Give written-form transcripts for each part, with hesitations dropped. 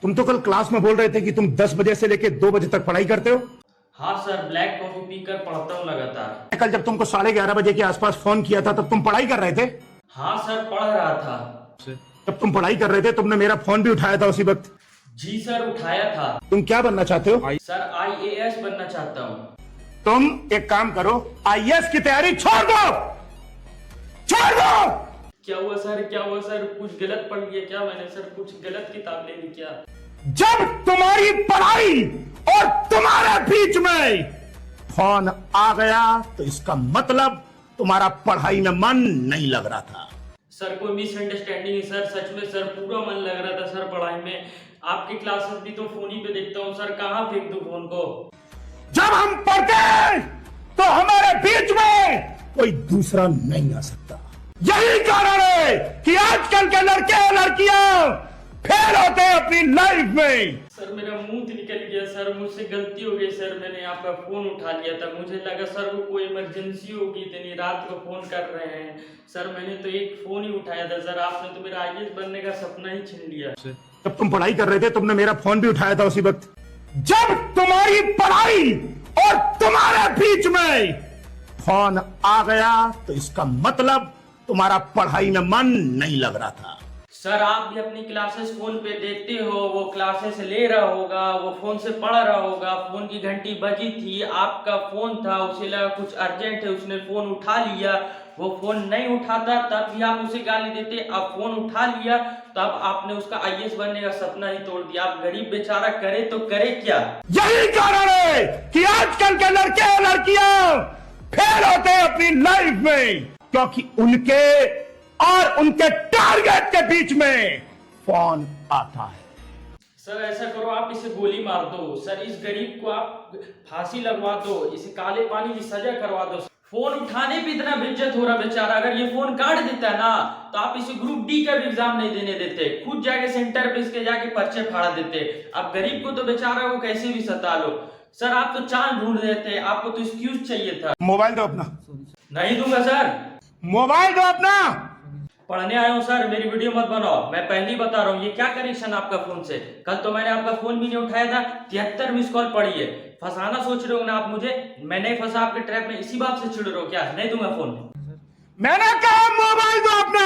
तुम तो कल क्लास में बोल रहे थे कि तुम 10 बजे से लेकर 2 बजे तक पढ़ाई करते हो। हाँ सर, ब्लैक कॉफी पीकर पढ़ता हूँ लगातार। कल जब तुमको 11:30 बजे के आसपास फोन किया था तब तुम पढ़ाई कर रहे थे। हाँ सर, पढ़ रहा था। जब तुम पढ़ाई कर रहे थे तुमने मेरा फोन भी उठाया था उसी वक्त। जी सर, उठाया था। तुम क्या बनना चाहते हो? सर IAS बनना चाहता हूँ। तुम एक काम करो, IAS की तैयारी छोड़ दो, छोड़ दो। क्या हुआ सर, क्या हुआ सर? कुछ गलत पढ़ लिया क्या मैंने? सर कुछ गलत किताब ले ली क्या? जब तुम्हारी पढ़ाई और तुम्हारे बीच में फोन आ गया तो इसका मतलब तुम्हारा पढ़ाई में मन नहीं लग रहा था। सर कोई मिसअंडरस्टैंडिंग है सर, सच में सर पूरा मन लग रहा था सर पढ़ाई में। आपकी क्लासेस भी तो फोन ही पे देखता हूँ सर, कहाँ फेंक दूं फोन को? जब हम पढ़ते हैं तो हमारे बीच में कोई दूसरा नहीं आ सकता। यही कारण है कि आजकल के लड़के और लड़कियां फेल होते हैं अपनी लाइफ में। सर मेरा मुंह निकल गया सर, मुझसे गलती हो गई सर। मैंने आपका फोन उठा लिया था, मुझे लगा सर वो कोई इमरजेंसी होगी, इतनी रात को फोन कर रहे हैं। सर मैंने तो एक फोन ही उठाया था सर, आपने तो मेरा IAS बनने का सपना ही छीन लिया। जब तुम पढ़ाई कर रहे थे तुमने मेरा फोन भी उठाया था उसी वक्त। जब तुम्हारी पढ़ाई और तुम्हारे बीच में फोन आ गया तो इसका मतलब तुम्हारा पढ़ाई में मन नहीं लग रहा था। सर आप भी अपनी क्लासेस फोन पे देखते हो, वो क्लासेस ले रहा होगा, वो फोन से पढ़ रहा होगा। फोन की घंटी बजी थी, आपका फोन था, उसे लगा कुछ अर्जेंट है, उसने फोन उठा लिया। वो फोन नहीं उठाता तब भी आप उसे गाली देते, अब फोन उठा लिया तब आपने उसका IAS बनने का सपना ही तोड़ दिया। आप गरीब बेचारा करे तो करे क्या? यही कारण है कि आजकल के लड़के और लड़कियां फेल होते हैं अपनी लाइफ में, क्योंकि उनके और उनके टारगेट के बीच में फोन आता है। सर ऐसा करो, आप इसे गोली मार दो सर, इस गरीब को आप फांसी लगवा दो, इसे काले पानी की सजा करवा दो। फोन उठाने पे इतना बेइज्जत हो रहा बेचारा, अगर ये फोन काट देता है ना तो आप इसे ग्रुप D का भी एग्जाम नहीं देने देते, खुद जाके सेंटर पे इसके जाके पर्चे फाड़ा देते। अब गरीब को तो बेचारा वो कैसे भी सता लो। सर आप तो चांद ढूंढ देते, आपको तो एक्सक्यूज चाहिए था। मोबाइल दो अपना। नहीं दूंगा सर। मोबाइल दो अपना। पढ़ने आया हूँ सर, मेरी वीडियो मत बनाओ, मैं पहले ही बता रहा हूँ। ये क्या कनेक्शन आपका फोन से? कल तो मैंने आपका फोन भी नहीं उठाया था, 73 मिस कॉल पड़ी है। फंसाना सोच रहे हो ना आप मुझे? मैं नहीं फंसा आपके ट्रैप में, इसी बात से चिढ़ रहे हो क्या? नहीं दूंगा फोन। मैंने कहा मोबाइल दो अपना।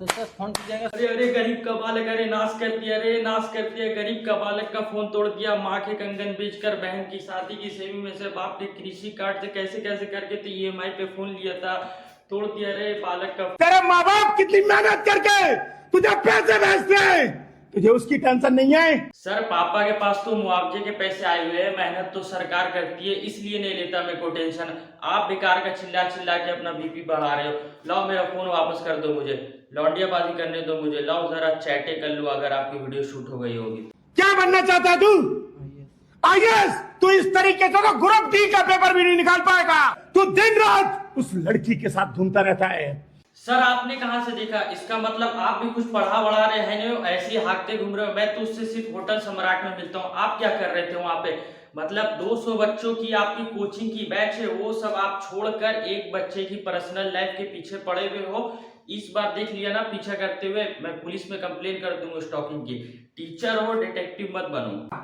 सर फोन की जगह अरे अरे गरीब का बालक, अरे नाश कर दिया, अरे नाश कर दिया। गरीब का बालक का फोन तोड़ दिया, माँ के कंगन बेचकर, बहन की शादी की सेविंग में से, बाप के कृषि कार्ड से कैसे कैसे करके तो EMI पे फोन लिया था, तोड़ दिया रे बालक का। तेरे माँ बाप कितनी मेहनत करके तुझे पैसे भेजते हैं, तुझे उसकी टेंशन नहीं है? सर पापा के पास तो मुआवजे के पैसे आए हुए हैं, मेहनत तो सरकार करती है, इसलिए नहीं लेता मेरे को टेंशन। आप बेकार का चिल्ला चिल्ला के अपना BP बढ़ा रहे हो। लाओ मेरा फोन वापस कर दो, मुझे लौंडियाबाजी करने दो मुझे। लाओ जरा चैटे कर लो अगर आपकी वीडियो शूट हो गई होगी। क्या बनना चाहता है तू? IAS। तू इस तरीके से तो ग्रुप D का पेपर भी नहीं निकाल पाएगा। तू दिन रात उस लड़की के साथ घूमता रहता है। सर आपने कहां से देखा? इसका मतलब आप भी कुछ पढ़ा बढ़ा रहे हैं, नहीं ऐसे ही भागते घूम रहे हो। मैं तो उससे सिर्फ होटल सम्राट में मिलता हूँ, आप क्या कर रहे थे वहां पे? मतलब 200 बच्चों की आपकी कोचिंग की बैच है, वो सब आप छोड़कर एक बच्चे की पर्सनल लाइफ के पीछे पड़े हुए हो। इस बार देख लिया ना पीछा करते हुए, मैं पुलिस में कंप्लेन कर दूंगा स्टॉकिंग की। टीचर हो, डिटेक्टिव मत बनो।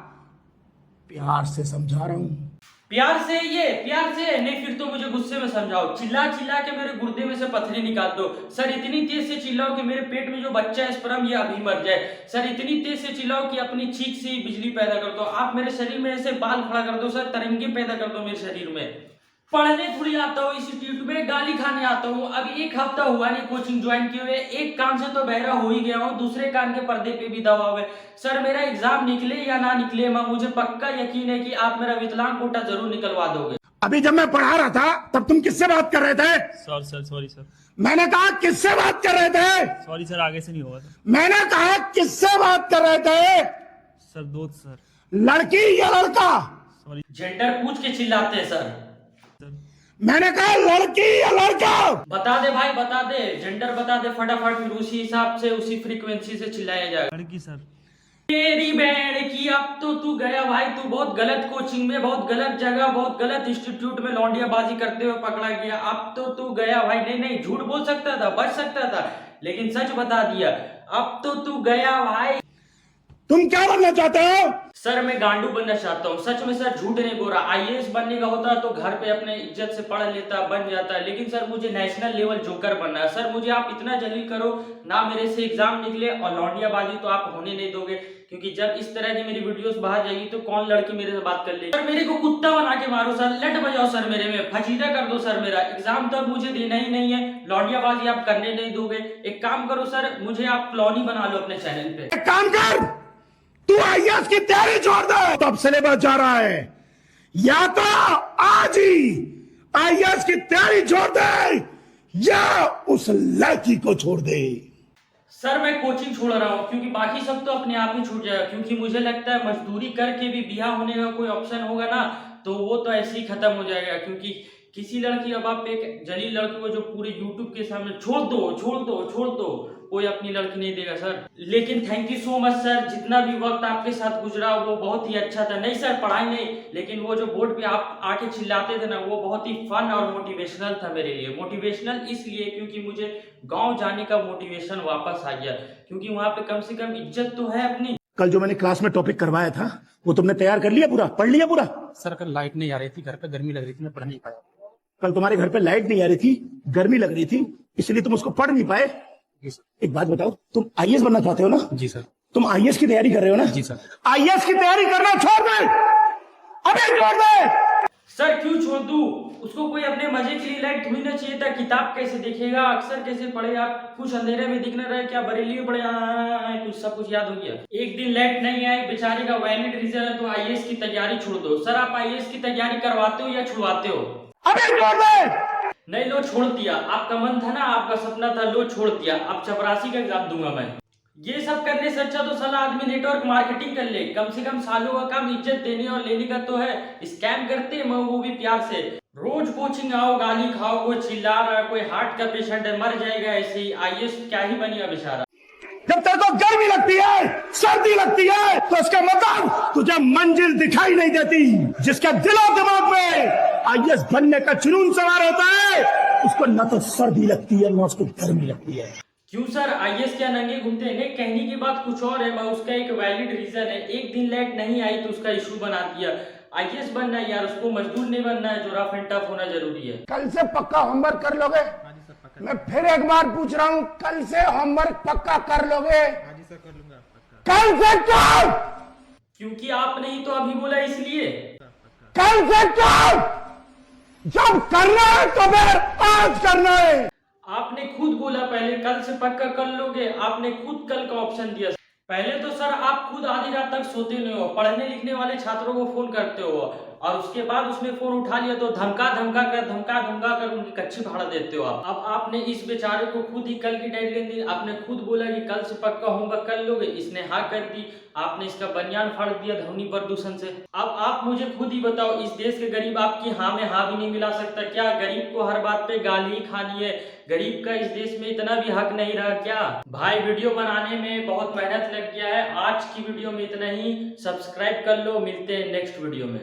प्यार से समझा रहा हूँ। प्यार से? ये प्यार से नहीं, फिर तो मुझे गुस्से में समझाओ, चिल्ला चिल्ला के मेरे गुर्दे में से पथरी निकाल दो। सर इतनी तेज से चिल्लाओ कि मेरे पेट में जो बच्चा है स्पर्म ये अभी मर जाए। सर इतनी तेज से चिल्लाओ कि अपनी चीख से ही बिजली पैदा कर दो। आप मेरे शरीर में ऐसे बाल खड़ा कर दो सर, तरंगे पैदा कर दो मेरे शरीर में। पढ़ने थोड़ी आता हूँ इंस्टीट्यूट में, गाली खाने आता हूँ। अभी 1 हफ्ता हुआ नहीं कोचिंग ज्वाइन किए हुए, एक कान से तो बहरा हो ही गया हूँ, दूसरे कान के पर्दे पे भी दबा हुआ है। सर मेरा एग्जाम निकले या ना निकले, मुझे पक्का यकीन है कि आप मेरा विकलांग कोटा जरूर निकलवा दोगे। अभी जब मैं पढ़ा रहा था तब तुम किससे बात कर रहे थे? Sorry sir. मैंने कहा किससे बात कर रहे थे? सॉरी सर, आगे से नहीं होगा सर। मैंने कहा किससे बात कर रहे थे? सर दोस्त सर। लड़की या लड़का? सॉरी जेंडर पूछ के चिल्लाते हैं सर। सर। मैंने कहा लड़की या लड़का? बता दे भाई, बता दे, जेंडर बता दे फटाफट, फिर उसी हिसाब से उसी फ्रीक्वेंसी से चिल्लाया जाएगा। लड़की सर। तेरी बहन की, अब तो तू गया भाई, तू बहुत गलत कोचिंग में, बहुत गलत जगह, बहुत गलत इंस्टीट्यूट में लौंडियाबाजी करते हुए पकड़ा गया। अब तो तू गया भाई। नहीं नहीं, झूठ बोल सकता था, बच सकता था, लेकिन सच बता दिया। अब तो तू गया भाई। तुम क्या बनना चाहते हो? सर मैं गांडू बनना चाहता हूँ, सच में सर, झूठ नहीं बोल रहा। आईएएस बनने का होता तो घर पे अपने इज्जत से पढ़ लेता, बन जाता, लेकिन सर मुझे नेशनल लेवल जोकर बनना है। सर मुझे आप इतना जलील करो ना, मेरे से एग्जाम निकले और लौंडियाबाजी तो आप होने नहीं दोगे, क्योंकि जब इस तरह की मेरी वीडियोस बाहर जाएगी तो कौन लड़की मेरे से बात कर लेगी। सर मेरे को कुत्ता बना के मारो सर, लट बजाओ सर, मेरे में फजीदा कर दो सर। मेरा एग्जाम तो मुझे देना ही नहीं है, लौंडियाबाजी आप करने नहीं दोगे। एक काम करो सर, मुझे आप क्लॉनी बना लो अपने चैनल पे। एक काम कर, तू आईएएस की तैयारी छोड़ दे। तब सिलेबस जा रहा है, या तो आज ही आईएएस की तैयारी छोड़ दे या उस लड़की को छोड़ दे। सर मैं कोचिंग छोड़ रहा हूँ, क्योंकि बाकी सब तो अपने आप ही छूट जाएगा, क्योंकि मुझे लगता है मजदूरी करके भी ब्याह होने का कोई ऑप्शन होगा ना, तो वो तो ऐसे ही खत्म हो जाएगा। क्योंकि किसी लड़की, अब आप एक जलील लड़की को जो पूरे यूट्यूब के सामने छोड़ दो, कोई अपनी लड़की नहीं देगा सर। लेकिन thank you so much sir, जितना भी वक्त आपके साथ गुजरा वो बहुत ही अच्छा था। नहीं सर पढ़ाई नहीं, लेकिन वो जो बोर्ड पे आप आके चिल्लाते थे ना, वो बहुत ही फन और मोटिवेशनल था मेरे लिए। मोटिवेशनल इसलिए क्योंकि मुझे गांव जाने का मोटिवेशन वापस आ गया, क्योंकि वहां पे कम से कम इज्जत तो है अपनी। कल जो मैंने क्लास में टॉपिक करवाया था वो तुमने तैयार कर लिया पूरा, पढ़ लिया पूरा? सर कल लाइट नहीं आ रही थी, घर पे गर्मी लग रही थी, मैं पढ़ नहीं पाया। कल तुम्हारे घर पे लाइट नहीं आ रही थी, गर्मी लग रही थी, इसलिए तुम उसको पढ़ नहीं पाए। जी सर। एक बात बताओ, तुम आईएएस बनना चाहते हो ना? जी सर। तुम आईएएस की तैयारी कर रहे हो ना? जी सर। आईएएस की तैयारी करना छोड़ दे, अबे छोड़ दे। सर क्यों छोड़ दूं? उसको कोई अपने मजे के लिए लाइट थोड़ी ना चाहिए था। किताब कैसे देखेगा, अक्सर कैसे पढ़ेगा, कुछ अंधेरे में दिखना रहे, क्या बरेली में पढ़े, कुछ सब कुछ याद हो गया। एक दिन लाइट नहीं आई, बेचारे का वैलिड रीजन है, तो आईएएस की तैयारी छोड़ दो। सर आप आईएएस की तैयारी करवाते हो या छुड़वाते हो? अबे छोड़ दे। नहीं, लो छोड़ दिया। आपका मन था ना, आपका सपना था, लो छोड़ दिया। अब चपरासी का एग्जाम दूंगा मैं। ये सब करने से अच्छा तो साला आदमी नेटवर्क मार्केटिंग कर ले, कम से कम सालों का काम इज्जत देने और लेने का तो है। स्कैम करते हैं वो भी प्यार से। रोज कोचिंग आओ, गाली खाओ, कोई चिल्ला रहा है, कोई हार्ट का पेशेंट है, मर जाएगा ऐसे ही। आईएएस क्या ही बनेगा बेचारा। जब तेरे को गर्मी लगती है, सर्दी लगती है, तो इसका मतलब तुझे मंजिल दिखाई नहीं देती। जिसके दिलो दिमाग में आईएएस बनने का जुनून सवार होता है, उसको न तो सर्दी लगती है न उसको गर्मी लगती है। क्यों सर, आईएएस क्या नंगे घूमते हैं? नहीं, कहने की बात कुछ और है, मैं उसका एक वैलिड रीजन है। एक दिन लाइट नहीं आई तो उसका इशू बना दिया। आईएएस बनना है यार, उसको मजदूर नहीं बनना है, जो रफ एंड टफ होना जरूरी है। कल से पक्का होमवर्क कर लोगे? मैं फिर एक बार पूछ रहा हूँ, कल से होमवर्क पक्का कर लोगे? जी सर कर लूंगा पक्का। कल से कब? क्योंकि आप नहीं तो अभी बोला इसलिए। कल से कब? जब करना है तो फिर आज करना है। आपने खुद बोला पहले कल से पक्का कर लोगे, आपने खुद कल का ऑप्शन दिया। पहले तो सर आप खुद आधी रात तक सोते नहीं हो, पढ़ने लिखने वाले छात्रों को फोन करते हो, और उसके बाद उसने फोन उठा लिया तो धमका धमका कर उनकी कच्ची भाड़ा देते हो आप। अब आपने इस बेचारे को खुद ही कल की डेडलाइन दी, आपने खुद बोला कि कल से पक्का होमवर्क कर लोगे, इसने हाँ कर दी, आपने इसका बनियान फाड़ दिया ध्वनि प्रदूषण से। अब आप मुझे खुद ही बताओ, इस देश के गरीब आपकी हाँ में हाँ भी नहीं मिला सकता क्या? गरीब को हर बात पे गाली ही खानी है? गरीब का इस देश में इतना भी हक नहीं रहा क्या? भाई वीडियो बनाने में बहुत मेहनत लग गया है। आज की वीडियो में इतना ही, सब्सक्राइब कर लो, मिलते हैं नेक्स्ट वीडियो में।